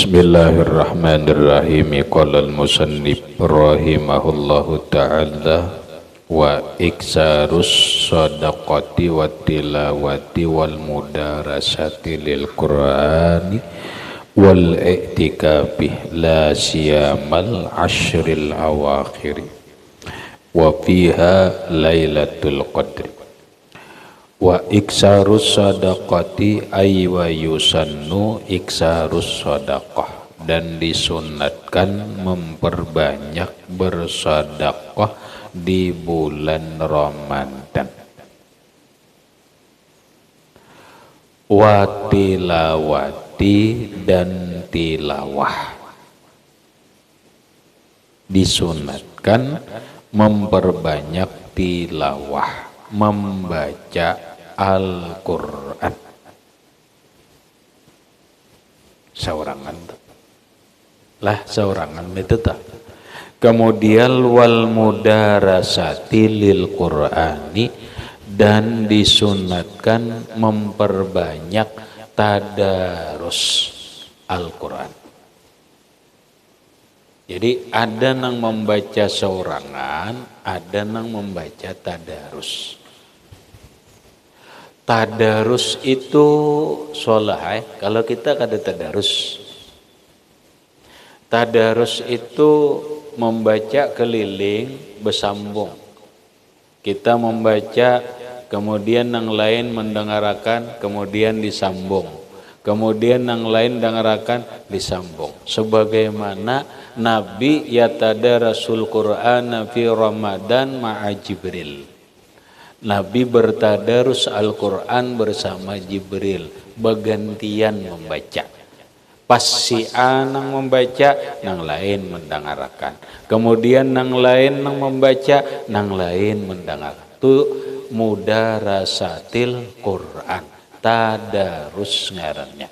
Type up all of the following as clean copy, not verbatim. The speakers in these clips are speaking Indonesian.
Bismillahirrahmanirrahim. Qala al-musannif rahimahullahu ta'ala wa iksarus shadaqati wa tilawati wal mudarasati lil qur'ani wal i'tikafi la siyamal ashril awakhiri wa fiha lailatul qadri wa iksarus sadaqati ay wa yusannu iksarus sadaqah, dan disunatkan memperbanyak bersedekah di bulan Ramadan. Wa tilawati, dan tilawah, disunatkan memperbanyak tilawah, membaca Al-Quran. Saurangan lah, saurangan itu tak. Kemudian wal mudarasati lil Qur'ani, dan disunatkan memperbanyak tadarus Al-Quran. Jadi ada yang membaca saurangan, ada yang membaca tadarus. Tadarus itu sholah, kalau kita kada tadarus. Tadarus itu membaca keliling bersambung. Kita membaca, kemudian yang lain mendengarkan, kemudian disambung. Kemudian yang lain dengarkan, disambung. Sebagaimana Nabi yatadarasul Qur'ana fi Ramadan ma'a Jibril. Nabi bertadarus Al-Quran bersama Jibril, bergantian membaca. Pas si A nang membaca, nang lain mendengarkan. Kemudian nang lain nang membaca, nang lain mendengarkan. Itu mudarasatil Quran, tadarus ngarannya.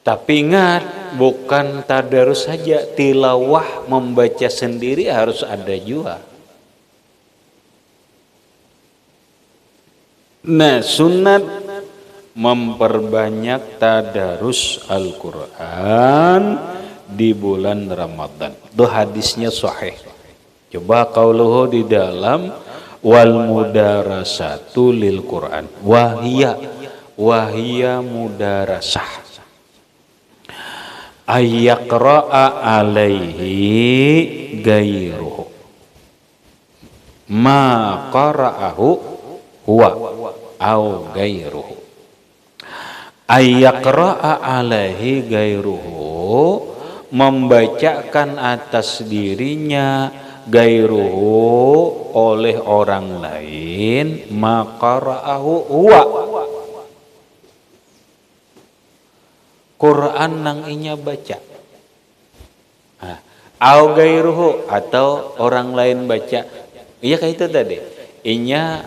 Tapi ingat, bukan tadarus saja, tilawah membaca sendiri harus ada juga. Nah, sunat memperbanyak tadarus Al-Quran di bulan Ramadan. Itu hadisnya sahih. Coba qauluhu di dalam wal mudarasatu lil Quran. Wahia mudarasah. Ayyaqra'a alaihi gairuhu. Ma qara'ahu huwa au gairuhu. Ayyaqra'a alaihi gairuhu, membacakan atas dirinya, gairuhu oleh orang lain, maqara'ahu huwa, Quran nang inya baca. Au gairuhu, atau orang lain baca. Iya kayak itu tadi. Inya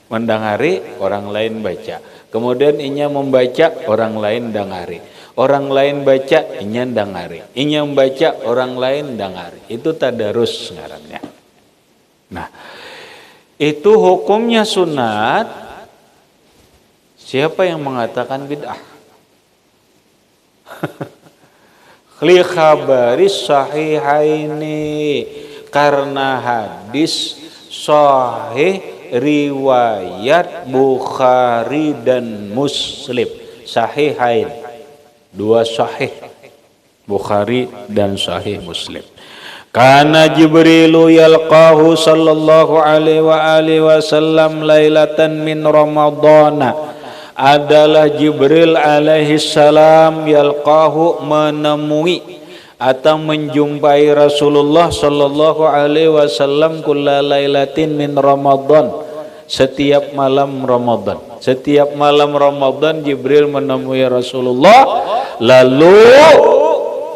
mendengari, orang lain baca. Kemudian inya membaca, orang lain dengari. Orang lain baca, inya dengari. Inya membaca, orang lain dengari. Itu tadarus ngarannya. Nah, itu hukumnya sunat. Siapa yang mengatakan bid'ah? Li khabaris sahihaini, karena hadis sahih riwayat Bukhari dan Muslim, sahihain, dua sahih, Bukhari dan sahih Muslim. Kana Jibrilu yalqahu sallallahu alaihi wa alihi wasallam lailatan min Ramadana, adalah Jibril alaihi salam yalqahu, menemui atau menjumpai Rasulullah sallallahu alaihi wasallam kulla lailatin min Ramadan, setiap malam Ramadan. Setiap malam Ramadan Jibril menemui Rasulullah, lalu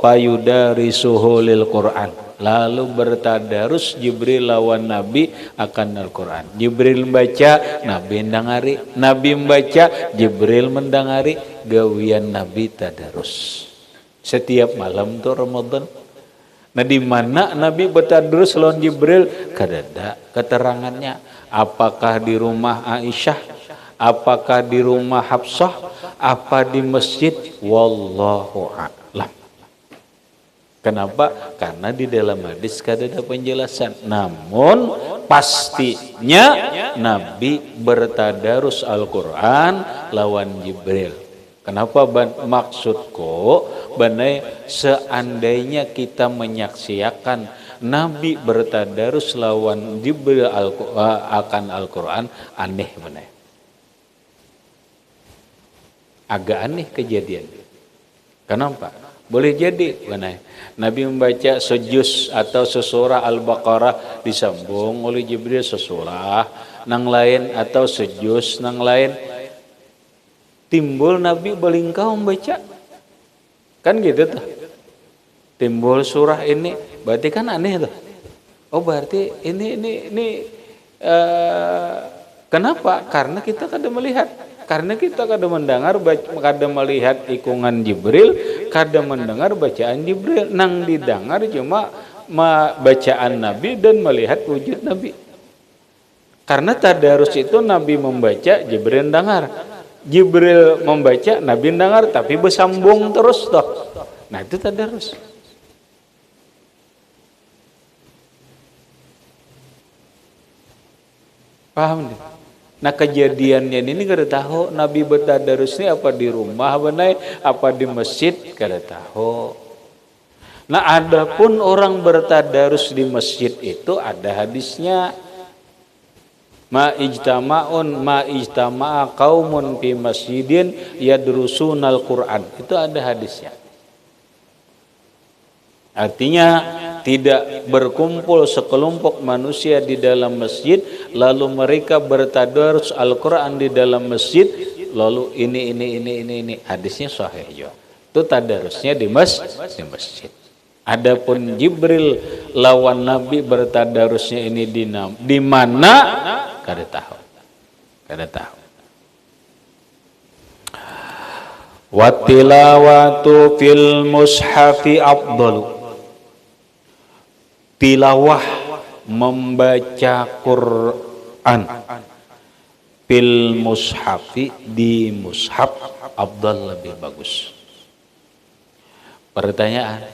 payudarisuhu lil Quran, lalu bertadarus Jibril lawan Nabi akan Al-Quran. Jibril membaca, Nabi mendengari. Nabi membaca, Jibril mendengari. Gawian Nabi tadarus setiap malam tuh Ramadan. Nah, di mana Nabi bertadarus lawan Jibril? Kadada keterangannya. Apakah di rumah Aisyah? Apakah di rumah Hafsah? Apa di masjid? Wallahu a'lam. lam. Kenapa? Karena di dalam hadis kada ada penjelasan. Namun pastinya Nabi bertadarus Al-Quran lawan Jibril. Kenapa maksudku? Banai seandainya kita menyaksikan Nabi bertadarus lawan Jibril akan Al-Quran, aneh banai. Agak aneh kejadian. Kenapa? Boleh jadi banai. Nabi membaca sejuz atau sesurah Al-Baqarah disambung oleh Jibril sesurah nang lain atau sejuz nang lain timbul Nabi belingkau membaca kan gitu tuh timbul surah ini berarti kan aneh tuh. Oh berarti ini kenapa? Karena kita kada melihat. Karena kita kada mendengar, kada melihat ikungan Jibril, kada mendengar bacaan Jibril. Nang didengar cuma bacaan Nabi dan melihat wujud Nabi. Karena tadarus itu Nabi membaca, Jibril dengar. Jibril membaca, Nabi dengar, tapi bersambung terus toh. Nah itu tadarus. Paham nih? Nah kejadiannya ini kada tahu Nabi bertadarus ini apa di rumah benai, apa di masjid kada tahu. Nah adapun orang bertadarus di masjid itu ada hadisnya. Ma ijtama'a qaumun fi masjidin yadrusunal Qur'an. Itu ada hadisnya. Artinya tidak berkumpul sekelompok manusia di dalam masjid lalu mereka bertadarus Al-Qur'an di dalam masjid lalu ini hadisnya sahih juga. Itu tadarusnya di masjid. Adapun Jibril lawan Nabi bertadarusnya ini di mana kada tahu. Wa tilawatu fil mushafi afdalu. Tilawah membaca Quran fil mushafi di mushaf afdal lebih bagus. Pertanyaan,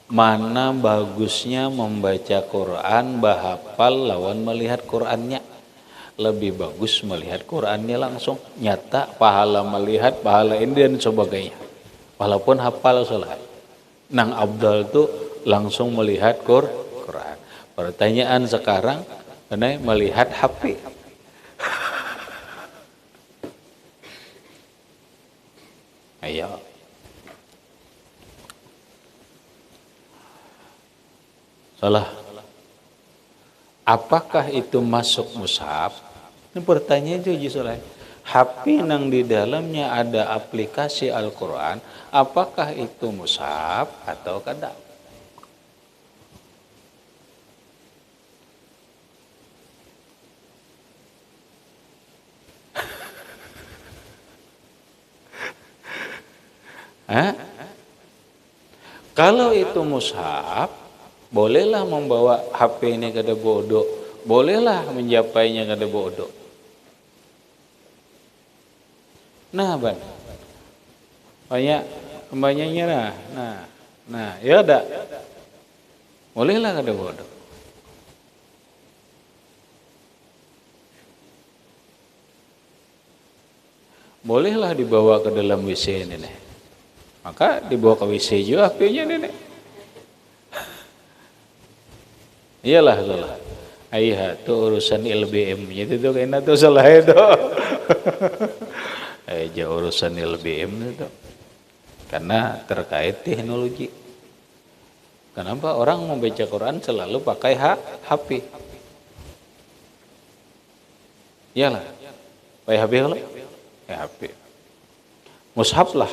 mana bagusnya membaca Quran bahapal lawan melihat Qurannya? Lebih bagus melihat Qurannya langsung, nyata pahala melihat, pahala ini dan sebagainya. Walaupun hafal salah. Nang afdal tuh langsung melihat Quran. Pertanyaan sekarang, melihat HP. Ayo. Salah. Apakah itu masuk mushaf? Ini pertanyaan itu salah. HP nang di dalamnya ada aplikasi Al-Quran, apakah itu mushaf atau kada? Kalau itu mushaf, bolehlah membawa HP ini kada bodoh, bolehlah menjapainya kada bodoh. Nah, banyaknya nah, ya ada, bolehlah kada bodoh. Bolehlah dibawa ke dalam WC ini nih. Maka dibawa ke WC juga HP-nya nih. Iyalah salah. Ayah itu urusan LBM-nya itu kayaknya tuh salah itu. Aja urusan LBM itu. Karena terkait teknologi. Kenapa orang membaca Quran selalu pakai HP? Iyalah. Pakai HP lah. HP. Mushaf lah.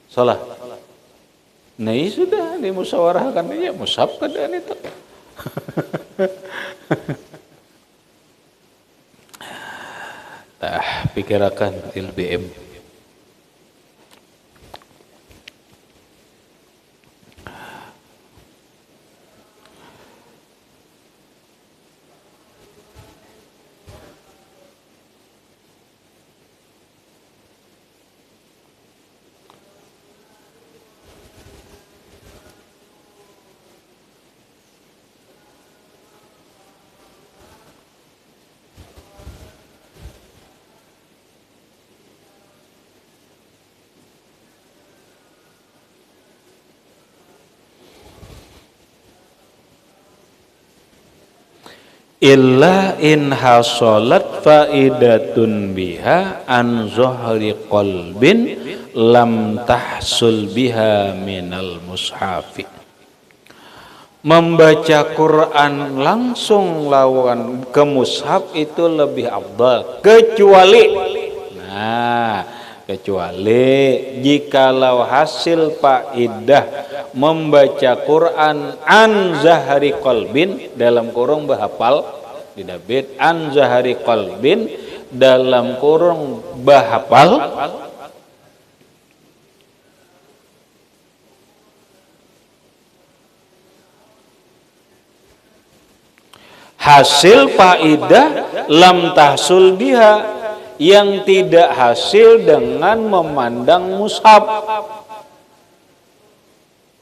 Salah. Nah ini sudah dimusyawarahkan aja mushaf keadaan itu. Pikirakan LBM. illa in hasolat faidatun biha an zuhri qalbin lam tahsul biha minal mushafi. Membaca Quran langsung lawan ke mushaf itu lebih afdal, kecuali jikalau hasil faidah membaca Quran an zahari qalbin dalam kurung bahapal didabit an zahari qalbin dalam kurung bahapal hasil faidah lam tahsul biha yang tidak hasil dengan memandang mushaf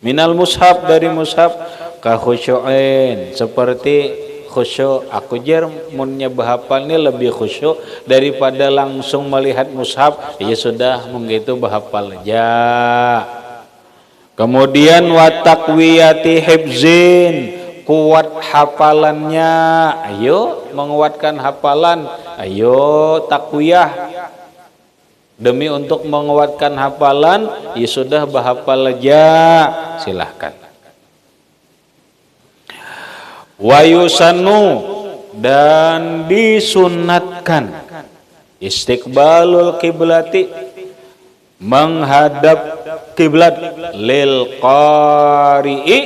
minal mushaf dari mushaf ka khusyu'in seperti khusyuk aku jar munnya bahapal ini lebih khusyuk daripada langsung melihat mushaf ya sudah menggitu bahapal aja. Kemudian wa taqwiyati hifzin kuat hafalannya, ayo menguatkan hafalan, ayo takwiyah demi untuk menguatkan hafalan, ya sudah bahafal aja, silahkan. Wa yusannu dan disunatkan istiqbalul kiblati menghadap kiblat lil qari'i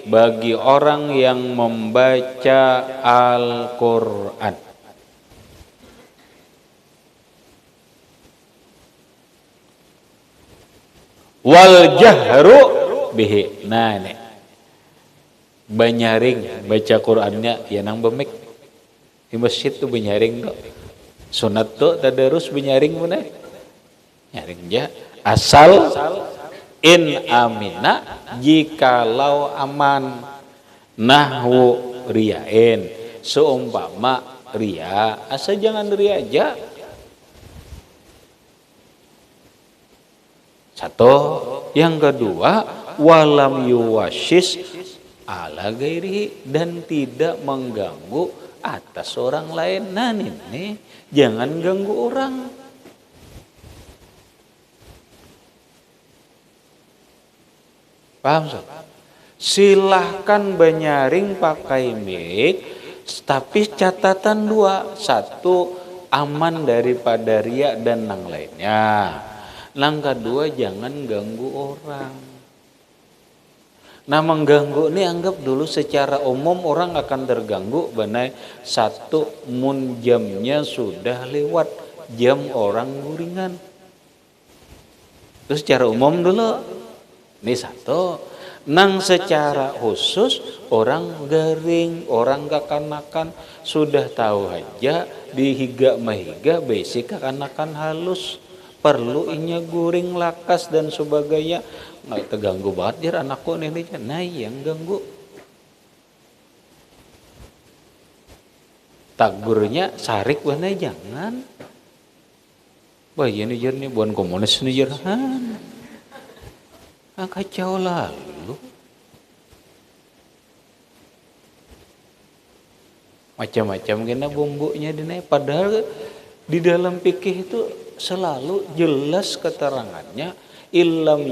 bagi orang yang membaca Al-Quran. Wal jahru bihi. Nah ini banyaring baca Qurannya ya nang bemek di masjid tuh banyaring tuh sunat tuh tadarus banyaring mana nyaring aja asal in amina jikalau aman nahwu riain seumpama ria asal jangan ria aja. Satu, yang kedua walam yuwasis ala gairihi dan tidak mengganggu atas orang lain. Nah ini jangan ganggu orang. Paham so? Silahkan banyaring pakai mic, tapi catatan dua. Satu, aman daripada riya dan nang lainnya. Nang kedua, jangan ganggu orang. Nah mengganggu ini anggap dulu secara umum orang akan terganggu. Benai satu, mun jamnya sudah lewat, jam orang guringan. Terus secara umum dulu. Ini satu, nang secara khusus orang garing, orang kekanakan sudah tahu aja dihiga mahiga basic kekanakan halus perlu inya guring lakas dan sebagainya nggak terganggu banget jar anakku ini nah yang ganggu tagurnya sarik wana jangan bayi ini jar nih bukan komunis nih jar kacau lalu macam-macam kena bumbunya dinaik padahal di dalam fikih itu selalu jelas keterangannya illam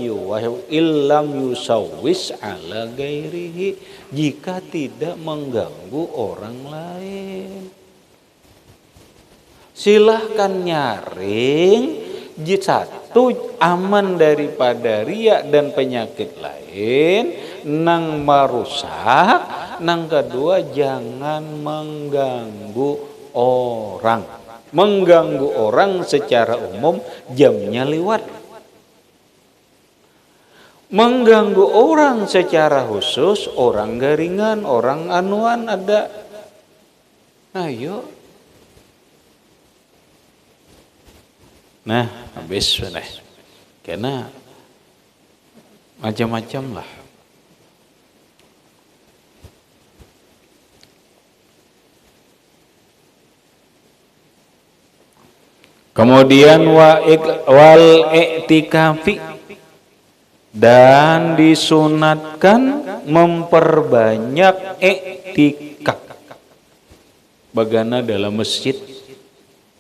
yusawwis ala gairihi jika tidak mengganggu orang lain. Silahkan nyaring satu aman daripada riya dan penyakit lain nang merusak nang kedua jangan mengganggu orang secara umum jamnya lewat mengganggu orang secara khusus orang garingan orang anuan ada ayo nah habis sudah karena macam-macam lah. Kemudian wal i'tikafi dan disunatkan memperbanyak i'tikaf. bagana dalam masjid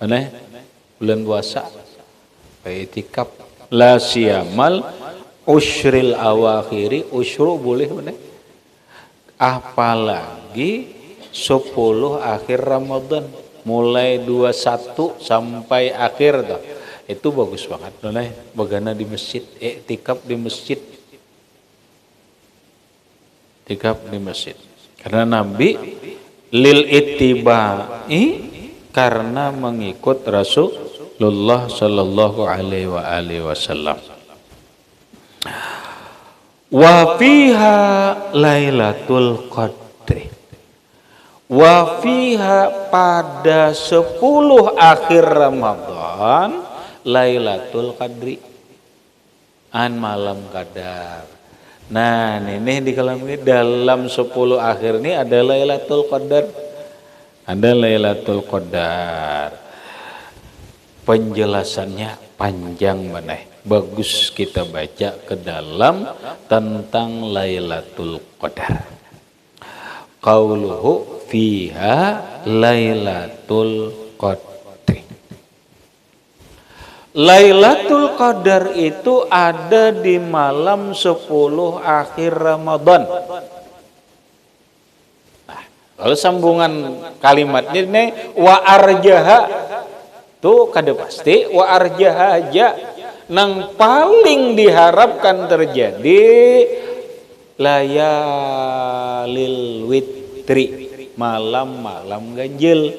aneh bulan puasa i'tikaf la siyamal usyril awakhiri usyru boleh mana apalagi 10 akhir Ramadan mulai 21 sampai akhir tuh itu bagus banget noleh bagana di masjid i'tikaf di masjid i'tikaf di masjid karena Nabi lil ittiba'i karena mengikut Rasulullah sallallahu alaihi wasallam wa fiha lailatul qadri wa fiha pada 10 akhir Ramadan lailatul qadri an malam qadar. Nah ini di kalam ini dalam 10 akhir ini ada lailatul qadar, ada lailatul qadar. Penjelasannya panjang maneh, bagus kita baca ke dalam tentang lailatul qadar. Qauluhu fiha lailatul qadri. Lailatul qadar itu ada di malam 10 akhir Ramadan. Nah, kalau sambungan kalimatnya ini wa arjaha tuh kada pasti wa arjaha aja nang paling diharapkan terjadi layalil witri malam-malam ganjil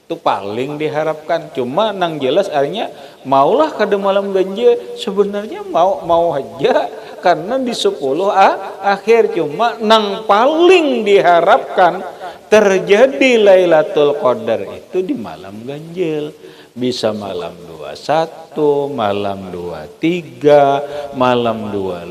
itu paling diharapkan cuma nang jelas artinya maulah kada malam ganjil sebenarnya mau aja karena di 10 akhir cuma nang paling diharapkan terjadi Lailatul Qadar itu di malam ganjil bisa malam 21, malam 23, malam 25,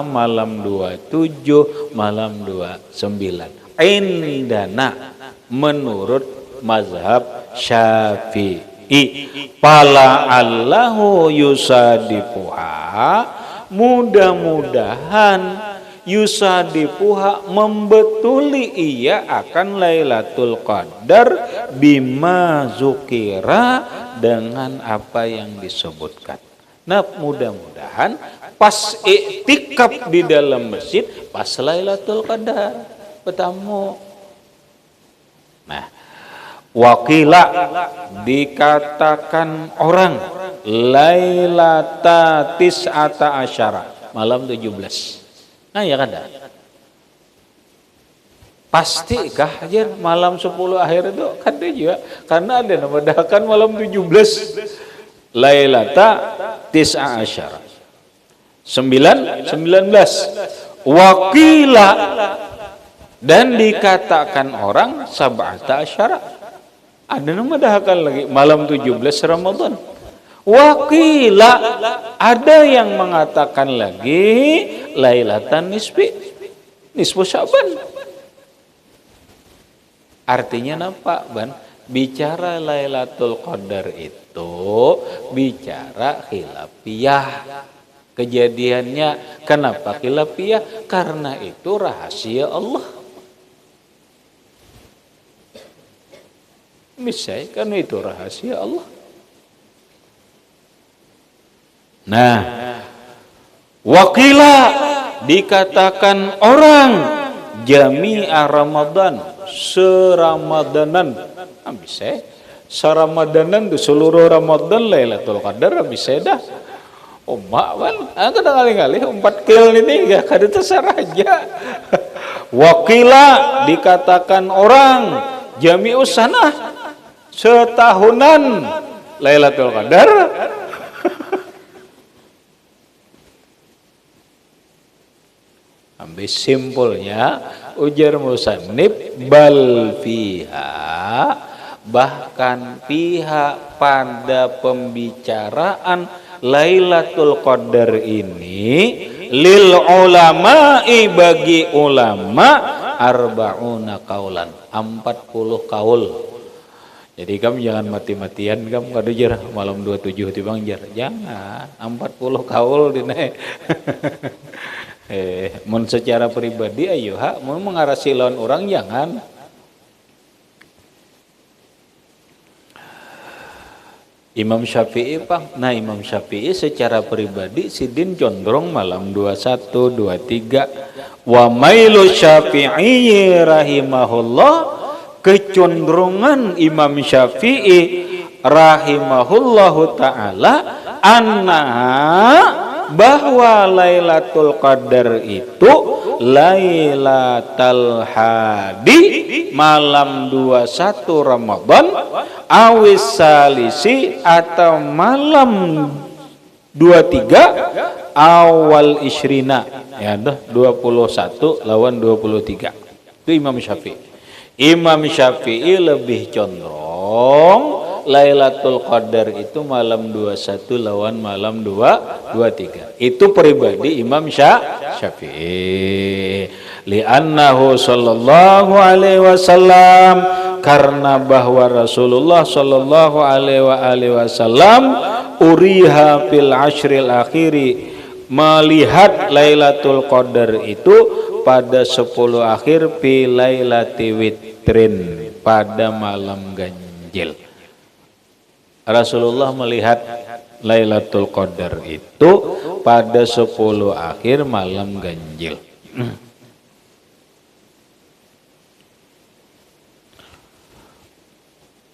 malam 27, malam 29. Indana menurut mazhab Syafi'i. Pala Allahu yusadifuha mudah-mudahan yusadifuha membetuli ia akan Lailatul Qadar bima zukira dengan apa yang disebutkan. Nah mudah-mudahan pas iktikaf di dalam masjid pas Lailatul Qadar bertemu. Nah wakila dikatakan orang Lailata tis'ata asyara malam 17. Nah ya kan pastikah aja malam 10 akhir itu kan juga karena ada namadakan malam 17 Lailata tis'a asyara 19 wakila dan dikatakan orang sab'ata asyara ada namadakan lagi malam 17 Ramadan wakila ada yang mengatakan lagi Lailatan nisfu Sya'ban. Artinya apa, Ban? Bicara Lailatul Qadar itu bicara khilafiyah. Kejadiannya kenapa khilafiyah? Karena itu rahasia Allah. Misalnya karena itu rahasia Allah. Nah, wakila dikatakan orang jami'a Ramadan seramadanan bisa seramadanan di seluruh Ramadan Lailatul Qadar bisa dah mak kan kadang kali-kali 4 kil ini gak kada terserah aja wakila dikatakan orang jami'us sanah setahunan Lailatul Qadar ambil simpulnya ujar musannif bal fiha bahkan fiha pada pembicaraan Lailatul Qadar ini lil ulama'i bagi ulama arba'una kaulan 40 kaul. Jadi kamu jangan mati-matian kamu kada jar malam 27 tibang jar jangan 40 kaul dine. Mun secara pribadi ayo mun mengarasi lawan orang jangan Imam Syafi'i Pak. Nah, Imam Syafi'i secara pribadi sidin condong malam 21, 23. Wa mailu Syafi'i rahimahullah, kecenderungan Imam Syafi'i rahimahullahu taala annaha, bahwa Lailatul Qadar itu Lailatul Hadi, malam 21 Ramadan, awis salisi atau malam 23 awal isrina, ya dah 21 lawan 23. Itu Imam Syafi'i. Imam Syafi'i lebih condong Lailatul Qadar itu malam 21 lawan malam 23. Itu pribadi Imam Syafi'i. Li'annahu sallallahu alaihi wasallam, karena bahwa Rasulullah sallallahu alaihi wasallam uriha fil ashril akhiri, melihat Lailatul Qadar itu pada 10 akhir fi lailati witrin, pada malam ganjil. Rasulullah melihat Lailatul Qadar itu pada 10 akhir malam ganjil.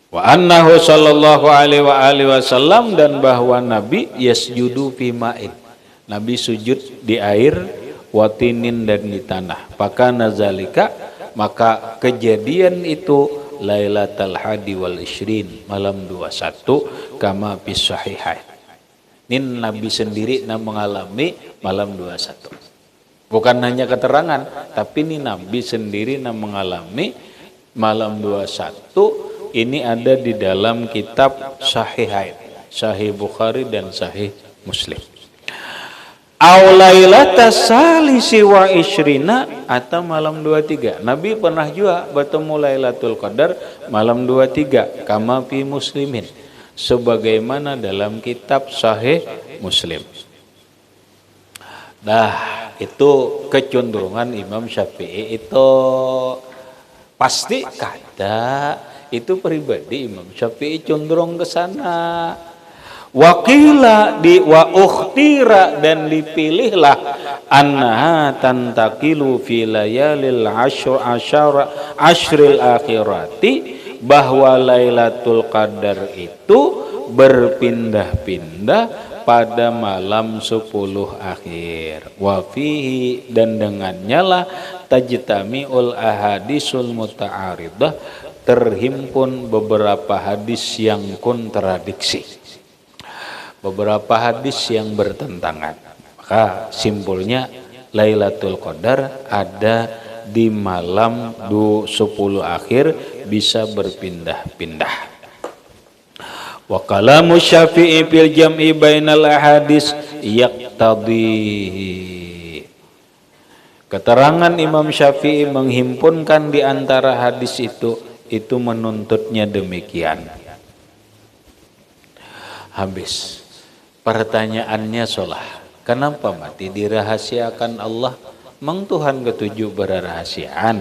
Wa annahu sallallahu alaihi wasallam, dan bahwa Nabi yasjudu fi ma'in, Nabi sujud di air, watinin, dan di tanah. Maka nazalika, maka kejadian itu Lailatul Hadi wal Ishrin, malam 21, kama bis sahihain. Ini Nabi sendiri mengalami malam 21. Bukan hanya keterangan, tapi ini Nabi sendiri mengalami malam 21. Ini ada di dalam kitab Sahihain, Sahih Bukhari dan Sahih Muslim. Aulailatas salisi wa ishrina, atau malam 23. Nabi pernah juga bertemu Lailatul Qadar malam 23, kama fi muslimin, sebagaimana dalam kitab Sahih Muslim. Nah, itu kecenderungan Imam Syafi'i itu pasti kada, itu pribadi Imam Syafi'i cenderung ke sana. Wakila di wa ukhtira, dan dipilihlah annaha tantakilu fi layalil ashril akhirati, bahwa Lailatul Qadar itu berpindah-pindah pada malam 10 akhir. Wa fihi, dan dengannya lah tajtami'ul ahadisul muta'aridah, terhimpun beberapa hadis yang kontradiksi, beberapa hadis yang bertentangan. Maka simpulnya Lailatul Qadar ada di malam 10 akhir, bisa berpindah-pindah. Wa kalamu Syafi'i fil jam'i bainal ahadis yaqtadi, keterangan Imam Syafi'i menghimpunkan di antara hadis itu menuntutnya demikian. Habis. Pertanyaannya solah, kenapa mati dirahasiakan Allah? Mang Tuhan ketujuh berrahasiaan,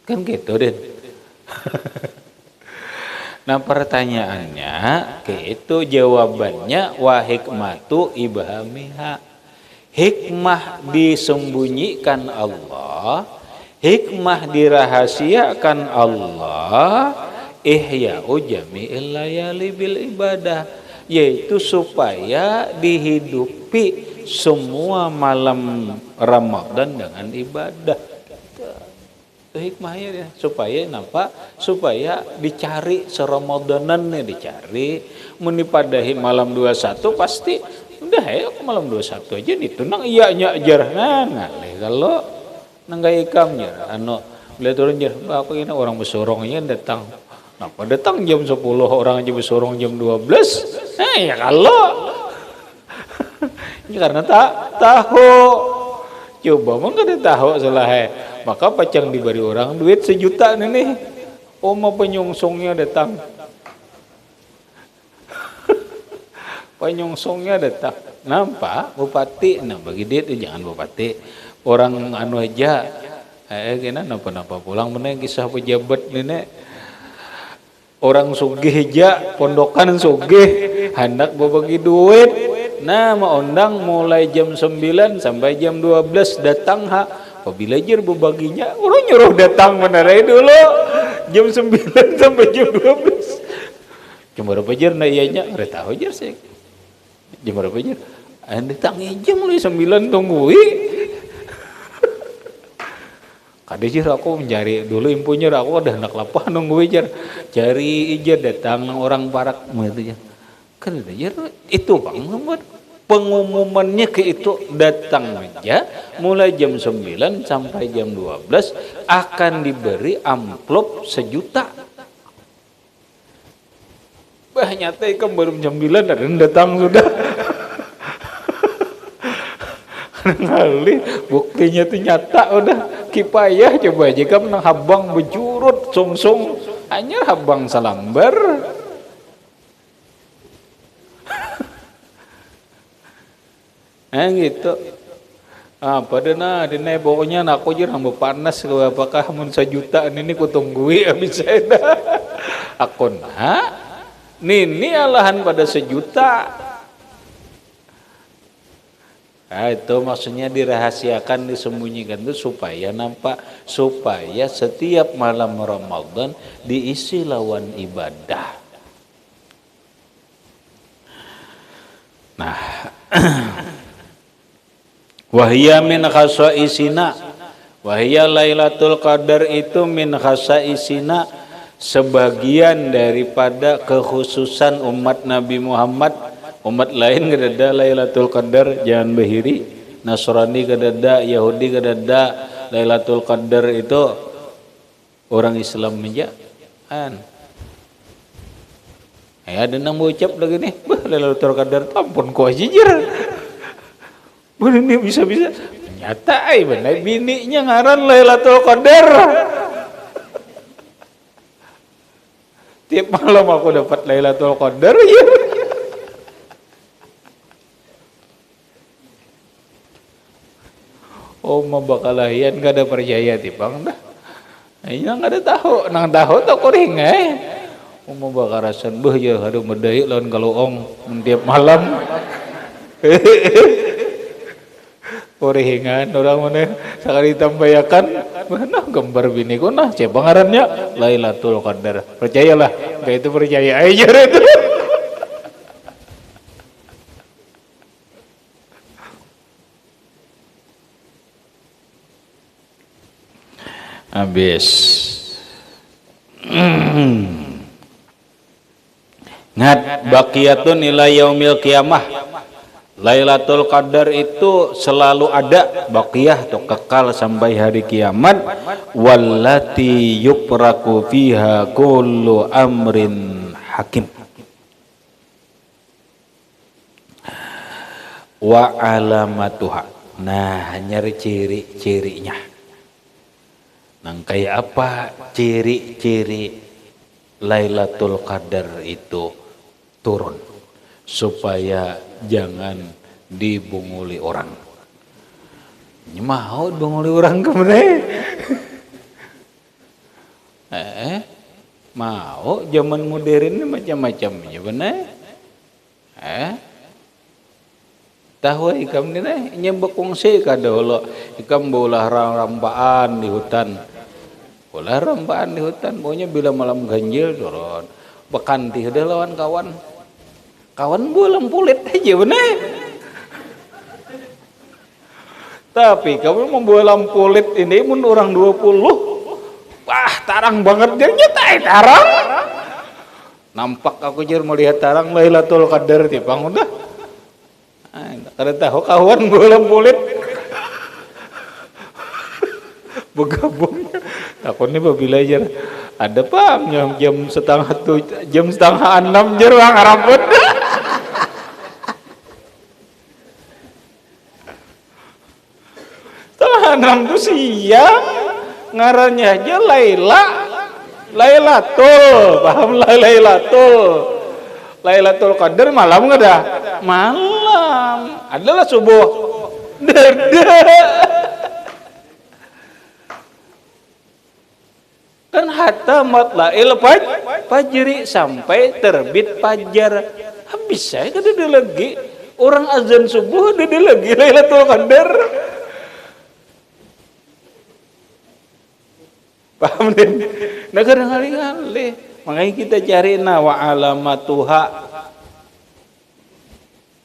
kan gitu deh. Nah, pertanyaannya itu jawabannya wa hikmatu ibhamiha, hikmah disembunyikan Allah, hikmah dirahasiakan Allah, ihya'u jami'il layali bil ibadah, yaitu supaya dihidupi semua malam Ramadan dengan ibadah. Itu hikmahnya ya. Supaya napa? Supaya dicari seRamadanannya, dicari menipadahi malam 21 pasti udah ya malam 21 aja ditunang iya nya ajar. Nah, ngalih kalau nanggai ikamnya anu beli turun jar apa ini orang besorongnya datang. Napa datang jam 10, orang aja besorong jam 12. Ya kalau ini karena tak tahu, coba mah kada tahu salah, maka pacang diberi orang duit 1 juta nih, mau penyongsongnya datang, penyongsongnya datang, nampak bupati, nah bagi dia itu jangan bupati, orang anu aja, kena napa pulang mana kisah pejabat nih. orang sugih ja pondokan sugih hendak berbagi duit. Nah mau undang mulai jam 9 sampai jam 12 datang ha. Apabila jer berbaginya orang nyuruh datang menarai dulu jam 9 sampai jam 12. Jam berapa jer na ianya? Nggak tahu jer sih. Jam berapa jer? Anda tangi jam mulai 9 tunggui. Kade jer aku mencari dulu impunya aku udah hendak lapah nunggu jer. Cari jer datang orang parak gitu ya. Kan jer itu Bang pengumumannya ke itu datang aja mulai jam 9 sampai jam 12 akan diberi amplop 1 juta. Bah nyata ikan baru jam 9 dan datang sudah. Kali buktinya tuh nyata udah kipayah coba aja kan menang habang bejurut sungsung hanya habang salambar. Gitu. Pada dina pokoknya aku aja nambah panas apakah mun 1 juta ini ku tunggui habis saya aku nini alahan pada 1 juta. Nah, itu maksudnya dirahasiakan, disembunyikan itu supaya nampak, supaya setiap malam Ramadan diisi lawan ibadah. Nah, wahya min khasaisina, wahya Lailatul Qadar itu min khasaisina, sebagian daripada kekhususan umat Nabi Muhammad. Umat lain kadada Lailatul Qadar jangan behiri, Nasrani kadada, Yahudi kadada. Lailatul Qadar itu orang Islam aja kan. Ada nang ucap lagi nih, Lailatul Qadar tampun ku ajijir. Bener nih bisa-bisa. Ternyata bener bininya ngaran Lailatul Qadar. Tiap malam aku dapat Lailatul Qadar ya. Oh mah bakalahian gak ada percaya tipang dah. Ini nggak ada tahu, nang tahu tak kuring mau bakar rasan beh ya aduh medai lawan kalau tiap malam. Kuringan orang mana sekali tambayakan mana gambar bini ku nah siapa ngarannya Lailatul Qadar. Percayalah, kayak itu percaya aja itu. Habis ngat baqiyatun ila yaumil qiyamah. Lailatul Qadar itu selalu ada, baqiyah atau kekal sampai hari kiamat. Wallati yupraku fiha kullu amrin hakim wa alamatuha. Nah, nyari ciri-cirinya. Nang kayak apa ciri-ciri Lailatul Qadar itu turun supaya jangan dibunguli orang. Mau dibunguli orang kemana? Mau zaman modern ini macam-macamnya benar. Tahu ikam ni nyembek kongsi kada holo ikam bola rampaan di hutan. Bola rampaan di hutan, pokoknya bila malam ganjil turun. Bekanti ada lawan kawan. Kawan bolam pulit aja benar. Tapi kamu membawa lampulit ini mun orang 20. Wah, tarang banget dia nyetai tarang. Nampak aku jer melihat tarang Lailatul Qadar tipang udah. Kada tahu kawan bolam pulit. Bergabung. Takut nih babila jer. Ada pam jam setengah 6 jer bang rambut. Setengah 6 tuh siang. Ngarannya aja Lailatul. Paham Lailatul. Lailatul Qadar malam nggak dah? Malam. Adalah subuh. Kan hatta matla'il fajri, sampai terbit fajar. Habis saya kan ada lagi orang azan subuh, ada lagi Lailatul Qadar. Paham den? Nah kadang-kadang makanya kita cari wa alamatuha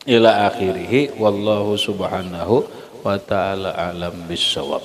ila akhirih, wallahu subhanahu wa ta'ala alam bissawab.